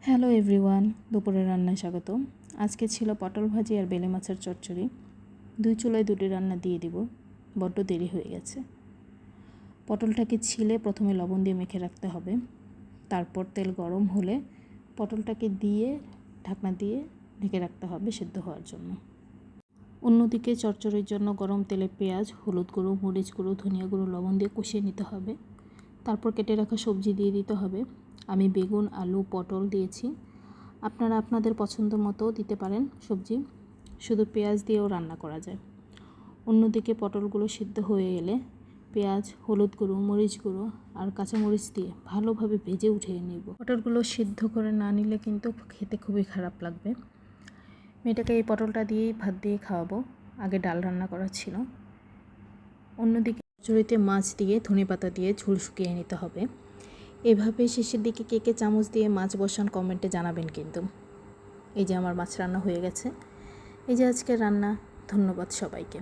Hello everyone, দুপুরের রান্নায় স্বাগত। আজকে ছিল পটল ভাজি আর বেলে মাছের চচ্চড়ি। দুই চুলায় দুটি রান্না দিয়ে দিব, বড্ড দেরি হয়ে গেছে। পটলটাকে ছিলে প্রথমে লবণ দিয়ে মেখে রাখতে হবে, তারপর তেল গরম হলে পটলটাকে দিয়ে ঢাকনা দিয়ে ঢেকে রাখতে হবে সেদ্ধ হওয়ার জন্য। অন্যদিকে চচ্চড়ির জন্য গরম তেলে পেঁয়াজ, হলুদ গুঁড়ো, মরিচ গুঁড়ো, ধনিয়া গুঁড়ো, লবণ দিয়ে কষিয়ে নিতে হবে। তারপর কেটে রাখা সবজি দিয়ে দিতে হবে। আমি বেগুন, আলু, পটল দিয়েছি। আপনারা আপনাদের পছন্দ মতো দিতে পারেন সবজি, শুধু পেঁয়াজ দিয়েও রান্না করা যায়। অন্যদিকে পটলগুলো সিদ্ধ হয়ে এলে পেঁয়াজ, হলুদ গুঁড়ো, মরিচ গুঁড়ো আর কাঁচামরিচ দিয়ে ভালোভাবে ভেজে উঠিয়ে নেব। পটলগুলো সিদ্ধ করে না নিলে কিন্তু খেতে খুবই খারাপ লাগবে। মেয়েটাকে এই পটলটা দিয়েই ভাত দিয়ে খাওয়াবো, আগে ডাল রান্না করা ছিল। অন্যদিকে চচ্চড়িতে মাছ দিয়ে ধনেপাতা দিয়ে ঝোল শুকিয়ে নিতে হবে। এভাবে শেষের দিকে কে কে চামচ দিয়ে মাছ বসান কমেন্টে জানাবেন কিন্তু। এই যে আমার মাছ রান্না হয়ে গেছে। এই যে আজকের রান্না। ধন্যবাদ সবাইকে।